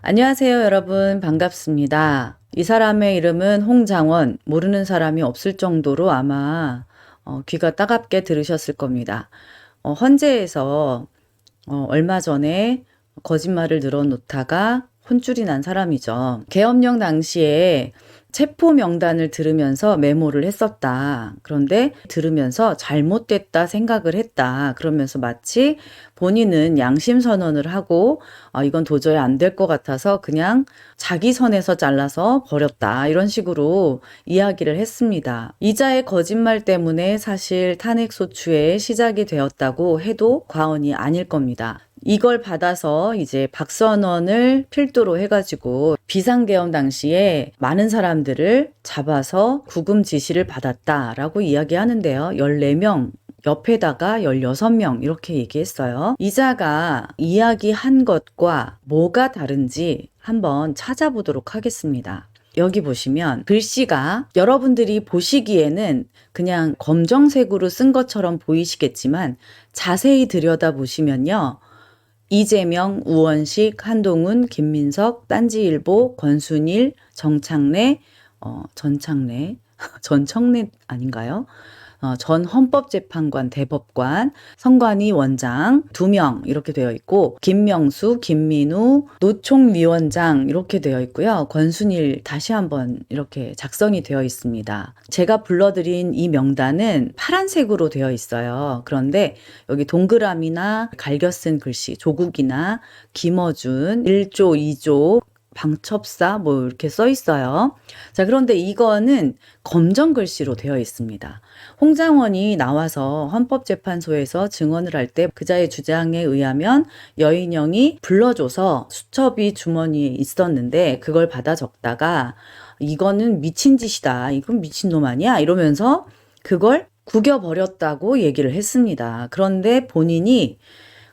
안녕하세요, 여러분. 반갑습니다. 이 사람의 이름은 홍장원. 모르는 사람이 없을 정도로 아마 귀가 따갑게 들으셨을 겁니다. 헌재에서 얼마 전에 거짓말을 늘어놓다가 혼쭐이 난 사람이죠. 계엄령 당시에 체포 명단을 들으면서 메모를 했었다. 그런데 들으면서 잘못됐다 생각을 했다. 그러면서 마치 본인은 양심 선언을 하고 이건 도저히 안 될 것 같아서 그냥 자기 선에서 잘라서 버렸다. 이런 식으로 이야기를 했습니다. 이자의 거짓말 때문에 사실 탄핵 소추의 시작이 되었다고 해도 과언이 아닐 겁니다. 이걸 받아서 이제 박선원을 필두로 해가지고 비상계엄 당시에 많은 사람들을 잡아서 구금 지시를 받았다라고 이야기하는데요. 14명 옆에다가 16명 이렇게 얘기했어요. 이자가 이야기한 것과 뭐가 다른지 한번 찾아보도록 하겠습니다. 여기 보시면 글씨가 여러분들이 보시기에는 그냥 검정색으로 쓴 것처럼 보이시겠지만 자세히 들여다보시면요. 이재명, 우원식, 한동훈, 김민석, 딴지일보, 권순일, 전청래 아닌가요? 전 헌법재판관 대법관, 선관위 원장 2명 이렇게 되어 있고 김명수, 김민우, 노총위원장 이렇게 되어 있고요. 권순일 다시 한번 이렇게 작성이 되어 있습니다. 제가 불러드린 이 명단은 파란색으로 되어 있어요. 그런데 여기 동그라미나 갈겨 쓴 글씨, 조국이나 김어준, 1조, 2조, 방첩사 뭐 이렇게 써 있어요. 자, 그런데 이거는 검정 글씨로 되어 있습니다. 홍장원이 나와서 헌법재판소에서 증언을 할 때 그자의 주장에 의하면 여인영이 불러줘서 수첩이 주머니에 있었는데 그걸 받아 적다가 이거는 미친 짓이다. 이건 미친놈 아니야? 이러면서 그걸 구겨버렸다고 얘기를 했습니다. 그런데 본인이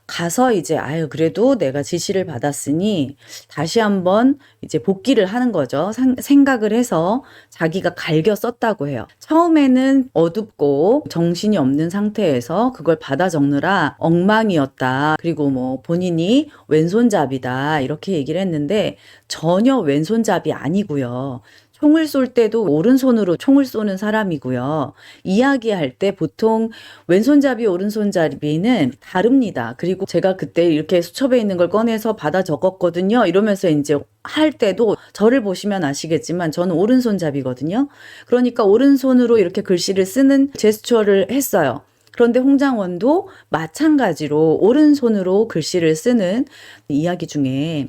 가서 이제 그래도 내가 지시를 받았으니 다시 한번 이제 복기를 하는 거죠. 생각을 해서 자기가 갈겨 썼다고 해요. 처음에는 어둡고 정신이 없는 상태에서 그걸 받아 적느라 엉망이었다. 그리고 뭐 본인이 왼손잡이다 이렇게 얘기를 했는데 전혀 왼손잡이 아니고요. 총을 쏠 때도 오른손으로 총을 쏘는 사람이고요. 이야기할 때 보통 왼손잡이, 오른손잡이는 다릅니다. 그리고 제가 그때 이렇게 수첩에 있는 걸 꺼내서 받아 적었거든요. 이러면서 이제 할 때도 저를 보시면 아시겠지만 저는 오른손잡이거든요. 그러니까 오른손으로 이렇게 글씨를 쓰는 제스처를 했어요. 그런데 홍장원도 마찬가지로 오른손으로 글씨를 쓰는 이야기 중에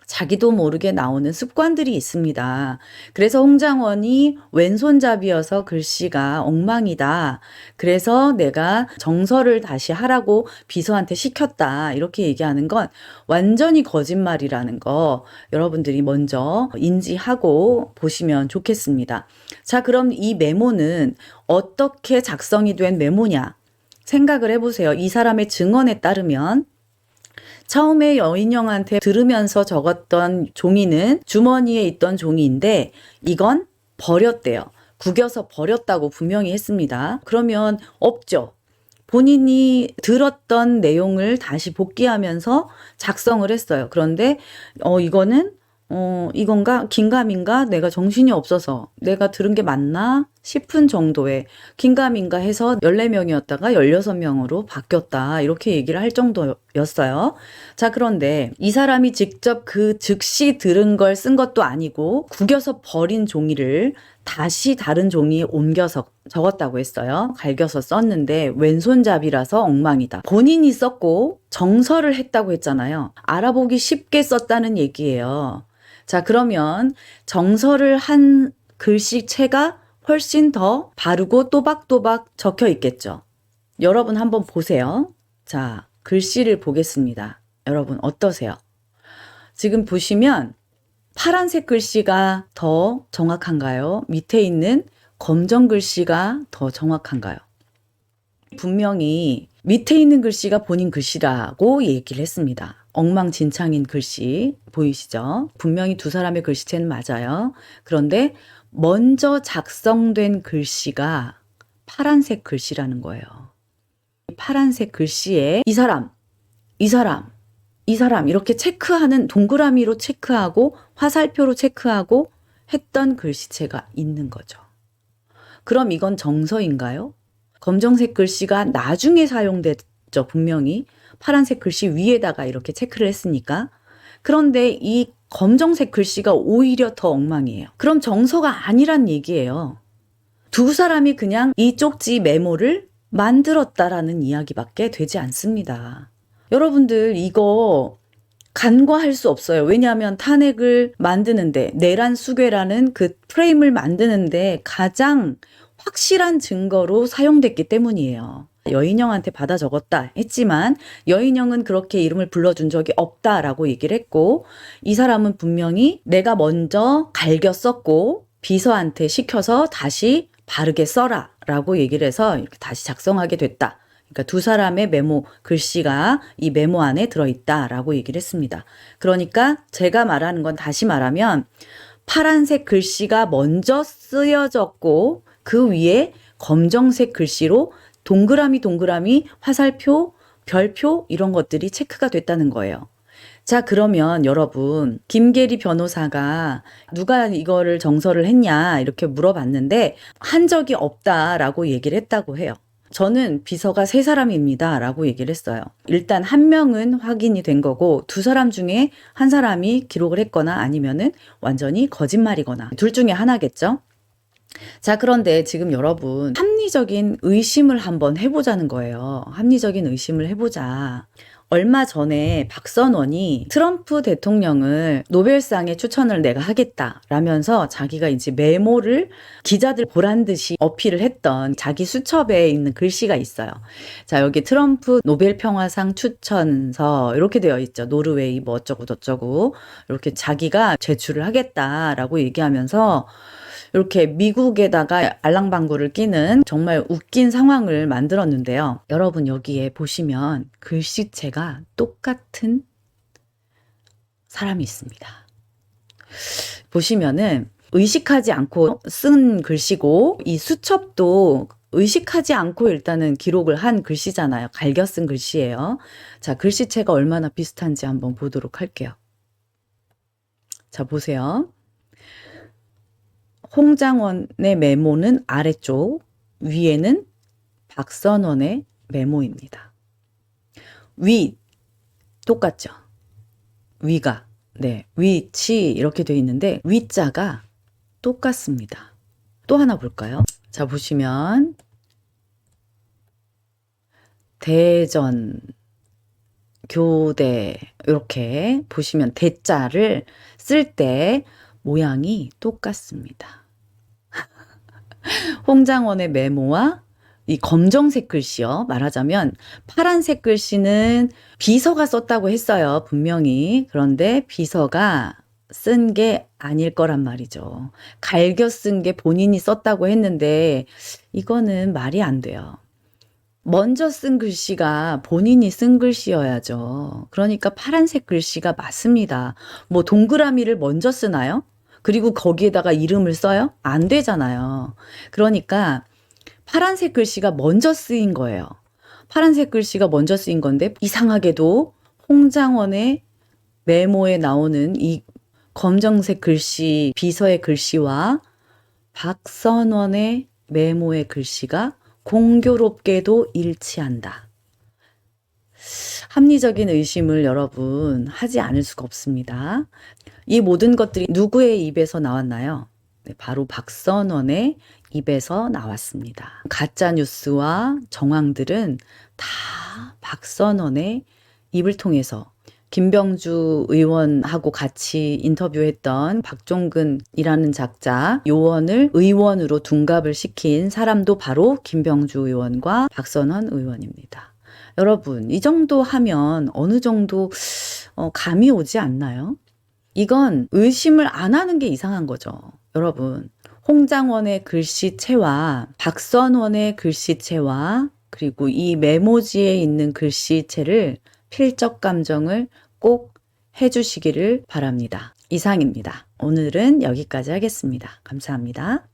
자기도 모르게 나오는 습관들이 있습니다. 그래서 홍장원이 왼손잡이여서 글씨가 엉망이다. 그래서 내가 정서를 다시 하라고 비서한테 시켰다. 이렇게 얘기하는 건 완전히 거짓말이라는 거 여러분들이 먼저 인지하고 보시면 좋겠습니다. 자, 그럼 이 메모는 어떻게 작성이 된 메모냐? 생각을 해보세요. 이 사람의 증언에 따르면 처음에 여인영한테 들으면서 적었던 종이는 주머니에 있던 종이인데 이건 버렸대요. 구겨서 버렸다고 분명히 했습니다. 그러면 없죠. 본인이 들었던 내용을 다시 복기하면서 작성을 했어요. 그런데 이건가? 긴가민가? 내가 정신이 없어서 내가 들은 게 맞나? 싶은 정도의 긴가민가 해서 14명이었다가 16명으로 바뀌었다. 이렇게 얘기를 할 정도였어요. 자, 그런데 이 사람이 직접 그 즉시 들은 걸 쓴 것도 아니고 구겨서 버린 종이를 다시 다른 종이에 옮겨서 적었다고 했어요. 갈겨서 썼는데 왼손잡이라서 엉망이다. 본인이 썼고 정서를 했다고 했잖아요. 알아보기 쉽게 썼다는 얘기예요. 자, 그러면 정서를 한 글씨체가 훨씬 더 바르고 또박또박 적혀 있겠죠. 여러분 한번 보세요. 자, 글씨를 보겠습니다. 여러분 어떠세요? 지금 보시면 파란색 글씨가 더 정확한가요? 밑에 있는 검정 글씨가 더 정확한가요? 분명히 밑에 있는 글씨가 본인 글씨라고 얘기를 했습니다. 엉망진창인 글씨 보이시죠? 분명히 두 사람의 글씨체는 맞아요. 그런데 먼저 작성된 글씨가 파란색 글씨라는 거예요. 파란색 글씨에 이 사람 이 사람 이렇게 체크하는, 동그라미로 체크하고 화살표로 체크하고 했던 글씨체가 있는 거죠. 그럼 이건 정서인가요? 검정색 글씨가 나중에 사용됐죠, 분명히. 파란색 글씨 위에다가 이렇게 체크를 했으니까. 그런데 이 검정색 글씨가 오히려 더 엉망이에요. 그럼 정서가 아니란 얘기예요. 두 사람이 그냥 이 쪽지 메모를 만들었다라는 이야기밖에 되지 않습니다. 여러분들 이거 간과할 수 없어요. 왜냐하면 탄핵을 만드는데, 내란 수괴라는 그 프레임을 만드는데 가장 확실한 증거로 사용됐기 때문이에요. 여인형한테 받아 적었다 했지만 여인형은 그렇게 이름을 불러준 적이 없다라고 얘기를 했고, 이 사람은 분명히 내가 먼저 갈겨 썼고 비서한테 시켜서 다시 바르게 써라 라고 얘기를 해서 이렇게 다시 작성하게 됐다. 그러니까 두 사람의 메모 글씨가 이 메모 안에 들어있다라고 얘기를 했습니다. 그러니까 제가 말하는 건, 다시 말하면 파란색 글씨가 먼저 쓰여졌고 그 위에 검정색 글씨로 동그라미, 화살표, 별표 이런 것들이 체크가 됐다는 거예요. 자, 그러면 여러분, 김계리 변호사가 누가 이거를 정서를 했냐 이렇게 물어봤는데 한 적이 없다라고 얘기를 했다고 해요. 저는 비서가 3사람입니다 라고 얘기를 했어요. 일단 한 명은 확인이 된 거고, 두 사람 중에 한 사람이 기록을 했거나 아니면은 완전히 거짓말이거나 둘 중에 하나겠죠. 자, 그런데 지금 여러분, 합리적인 의심을 한번 해보자는 거예요. 합리적인 의심을 해보자. 얼마 전에 박선원이 트럼프 대통령을 노벨상에 추천을 내가 하겠다라면서 자기가 이제 메모를 기자들 보란 듯이 어필을 했던 자기 수첩에 있는 글씨가 있어요. 자, 여기 트럼프 노벨 평화상 추천서 이렇게 되어 있죠. 노르웨이 뭐 어쩌고 저쩌고 이렇게 자기가 제출을 하겠다라고 얘기하면서 이렇게 미국에다가 알랑방구를 끼는 정말 웃긴 상황을 만들었는데요. 여러분, 여기에 보시면 글씨체가 똑같은 사람이 있습니다. 보시면은 의식하지 않고 쓴 글씨고, 이 수첩도 의식하지 않고 일단은 기록을 한 글씨잖아요. 갈겨 쓴 글씨예요. 자, 글씨체가 얼마나 비슷한지 한번 보도록 할게요. 자, 보세요. 홍장원의 메모는 아래쪽, 위에는 박선원의 메모입니다. 위 똑같죠? 위가, 네, 위치 이렇게 되어 있는데 위자가 똑같습니다. 또 하나 볼까요? 자, 보시면 대전, 교대 이렇게 보시면 대자를 쓸 때 모양이 똑같습니다. 홍장원의 메모와 이 검정색 글씨요. 말하자면 파란색 글씨는 비서가 썼다고 했어요. 분명히. 그런데 비서가 쓴 게 아닐 거란 말이죠. 갈겨 쓴 게 본인이 썼다고 했는데 이거는 말이 안 돼요. 먼저 쓴 글씨가 본인이 쓴 글씨여야죠. 그러니까 파란색 글씨가 맞습니다. 뭐 동그라미를 먼저 쓰나요? 그리고 거기에다가 이름을 써요? 안 되잖아요. 그러니까 파란색 글씨가 먼저 쓰인 거예요. 파란색 글씨가 먼저 쓰인 건데 이상하게도 홍장원의 메모에 나오는 이 검정색 글씨, 비서의 글씨와 박선원의 메모의 글씨가 공교롭게도 일치한다. 합리적인 의심을 여러분 하지 않을 수가 없습니다. 이 모든 것들이 누구의 입에서 나왔나요? 네, 바로 박선원의 입에서 나왔습니다. 가짜뉴스와 정황들은 다 박선원의 입을 통해서, 김병주 의원하고 같이 인터뷰했던 박종근이라는 작자 요원을 의원으로 둔갑을 시킨 사람도 바로 김병주 의원과 박선원 의원입니다. 여러분, 이 정도 하면 어느 정도 감이 오지 않나요? 이건 의심을 안 하는 게 이상한 거죠. 여러분, 홍장원의 글씨체와 박선원의 글씨체와 그리고 이 메모지에 있는 글씨체를 필적 감정을 꼭 해주시기를 바랍니다. 이상입니다. 오늘은 여기까지 하겠습니다. 감사합니다.